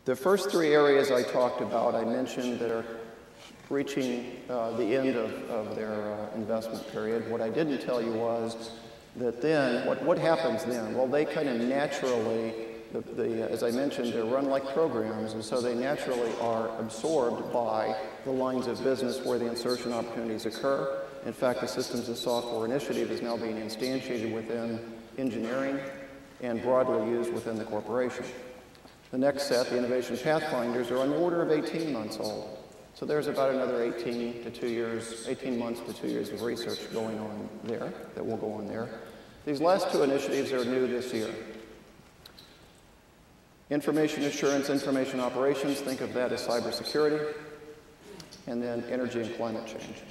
The first three areas I talked about, I mentioned that are reaching the end of their investment period. What I didn't tell you was that then, what happens then? Well, they kind of naturally, as I mentioned, they're run like programs, and so they naturally are absorbed by the lines of business where the insertion opportunities occur. In fact, the Systems and Software Initiative is now being instantiated within engineering and broadly used within the corporation. The next set, the Innovation Pathfinders, are on the order of 18 months old. So there's about another 18 months to 2 years of research going on there, that will go on there. These last two initiatives are new this year. Information assurance, information operations, think of that as cybersecurity, and then energy and climate change.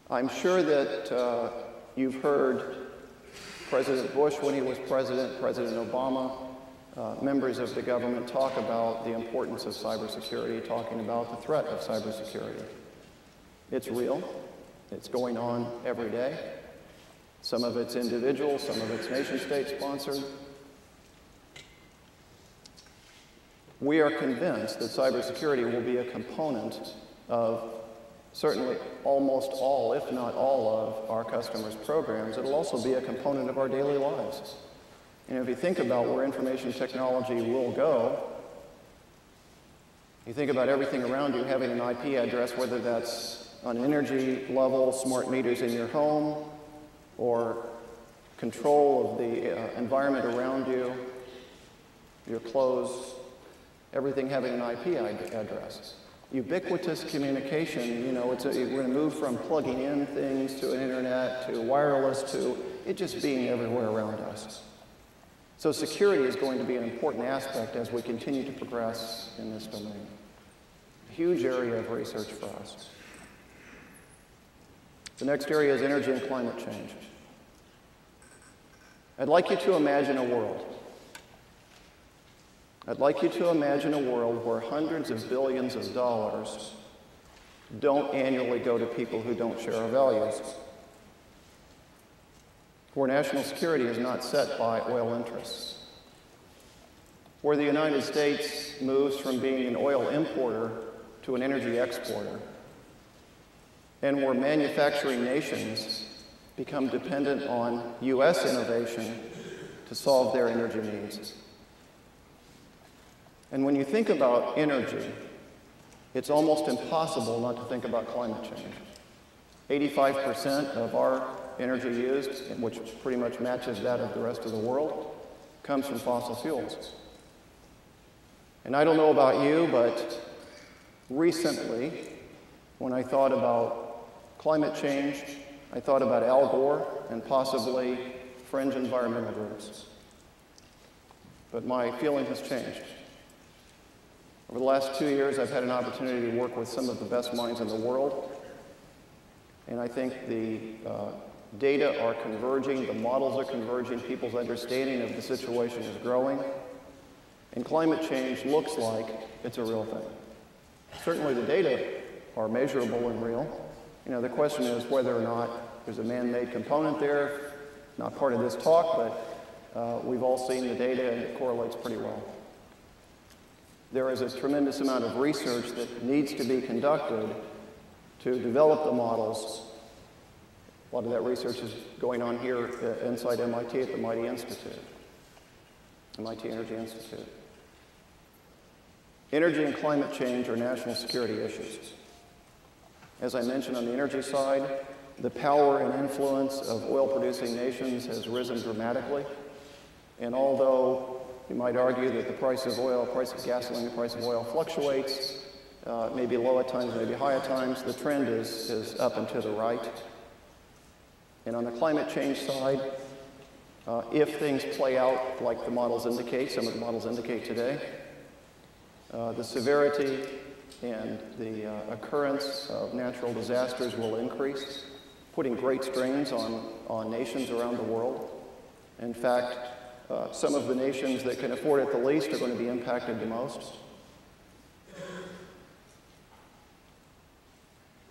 I'm sure that you've heard President Bush when he was president, President Obama, members of the government talk about the importance of cybersecurity, talking about the threat of cybersecurity. It's real. It's going on every day. Some of it's individual, some of it's nation-state sponsored. We are convinced that cybersecurity will be a component of certainly almost all, if not all, of our customers' programs. It'll also be a component of our daily lives. And if you think about where information technology will go, you think about everything around you having an IP address, whether that's on an energy level, smart meters in your home, or control of the environment around you, your clothes, everything having an IP address. Ubiquitous communication, you know, we're going to move from plugging in things to an internet to wireless to it just being everywhere around us. So security is going to be an important aspect as we continue to progress in this domain. A huge area of research for us. The next area is energy and climate change. I'd like you to imagine a world. I'd like you to imagine a world where hundreds of billions of dollars don't annually go to people who don't share our values. Where national security is not set by oil interests. Where the United States moves from being an oil importer to an energy exporter. And where manufacturing nations become dependent on U.S. innovation to solve their energy needs. And when you think about energy, it's almost impossible not to think about climate change. 85% of our energy used, which pretty much matches that of the rest of the world, comes from fossil fuels. And I don't know about you, but recently, when I thought about climate change, I thought about Al Gore and possibly fringe environmental groups. But my feeling has changed. Over the last 2 years, I've had an opportunity to work with some of the best minds in the world. And I think the data are converging, the models are converging, people's understanding of the situation is growing. And climate change looks like it's a real thing. Certainly the data are measurable and real. You know, the question is whether or not there's a man-made component there. Not part of this talk, but we've all seen the data and it correlates pretty well. There is a tremendous amount of research that needs to be conducted to develop the models. A lot of that research is going on here inside MIT at the MIT Institute, MIT Energy Institute. Energy and climate change are national security issues. As I mentioned on the energy side, the power and influence of oil-producing nations has risen dramatically. And although you might argue that the price of oil, price of gasoline, the price of oil fluctuates, maybe low at times, maybe high at times, the trend is up and to the right. And on the climate change side, if things play out like the models indicate, some of the models indicate today, the severity and the occurrence of natural disasters will increase, putting great strains on nations around the world. In fact, some of the nations that can afford it the least are going to be impacted the most.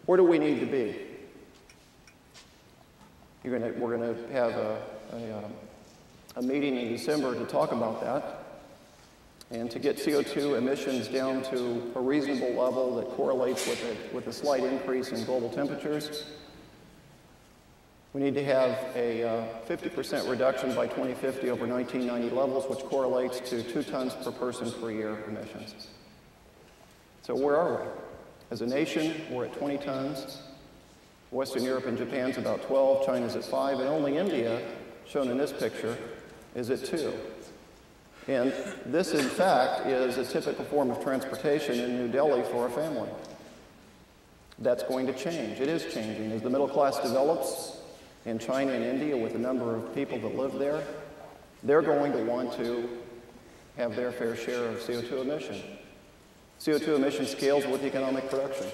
Where do we need to be? We're going to have a meeting in December to talk about that. And to get CO2 emissions down to a reasonable level that correlates with a slight increase in global temperatures, we need to have a 50% reduction by 2050 over 1990 levels, which correlates to 2 tons per person per year emissions. So where are we? As a nation, we're at 20 tons. Western Europe and Japan's about 12, China's at 5, and only India, shown in this picture, is at 2. And this, in fact, is a typical form of transportation in New Delhi for a family. That's going to change. It is changing. As the middle class develops in China and India with the number of people that live there, they're going to want to have their fair share of CO2 emission. CO2 emission scales with economic production.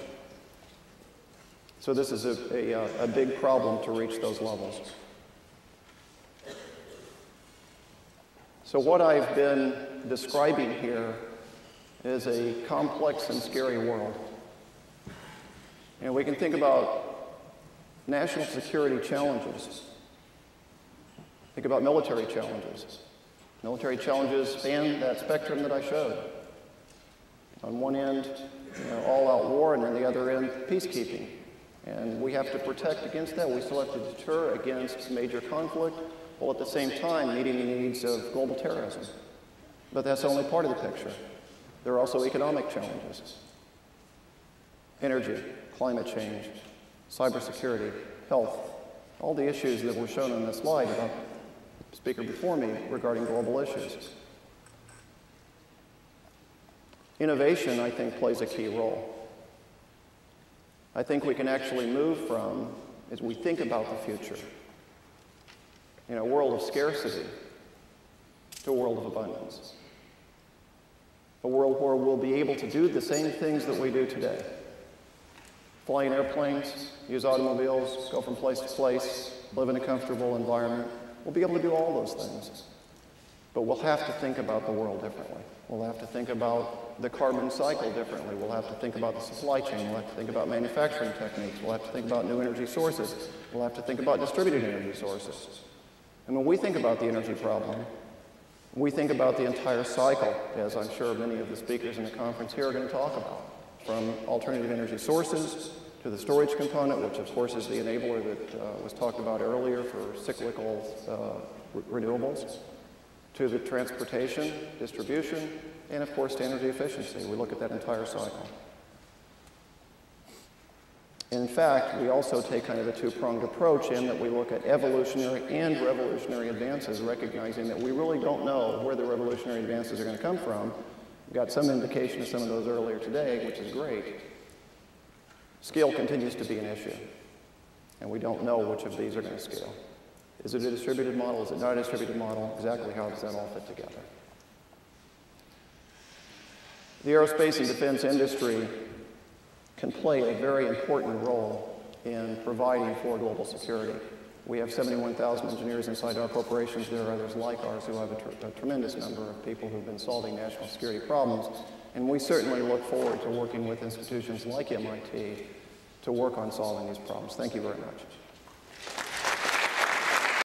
So this is a big problem to reach those levels. So what I've been describing here is a complex and scary world. And we can think about national security challenges. Think about military challenges. Military challenges span that spectrum that I showed. On one end, all-out war, and on the other end, peacekeeping. And we have to protect against that. We still have to deter against major conflict, while at the same time meeting the needs of global terrorism. But that's only part of the picture. There are also economic challenges. Energy, climate change, cybersecurity, health, all the issues that were shown on this slide about the speaker before me regarding global issues. Innovation, I think, plays a key role. I think we can actually move from, as we think about the future, in a world of scarcity to a world of abundance. A world where we'll be able to do the same things that we do today. Fly in airplanes, use automobiles, go from place to place, live in a comfortable environment. We'll be able to do all those things. But we'll have to think about the world differently. We'll have to think about the carbon cycle differently. We'll have to think about the supply chain. We'll have to think about manufacturing techniques. We'll have to think about new energy sources. We'll have to think about distributed energy sources. And when we think about the energy problem, we think about the entire cycle, as I'm sure many of the speakers in the conference here are going to talk about, from alternative energy sources to the storage component, which of course is the enabler that was talked about earlier for cyclical renewables, to the transportation, distribution, and of course to energy efficiency. We look at that entire cycle. In fact, we also take kind of a two-pronged approach in that we look at evolutionary and revolutionary advances, recognizing that we really don't know where the revolutionary advances are going to come from. We got some indication of some of those earlier today, which is great. Scale continues to be an issue, and we don't know which of these are going to scale. Is it a distributed model? Is it not a distributed model? Exactly how does that all fit together? The aerospace and defense industry can play a very important role in providing for global security. We have 71,000 engineers inside our corporations. There are others like ours who have a tremendous number of people who've been solving national security problems. And we certainly look forward to working with institutions like MIT to work on solving these problems. Thank you very much.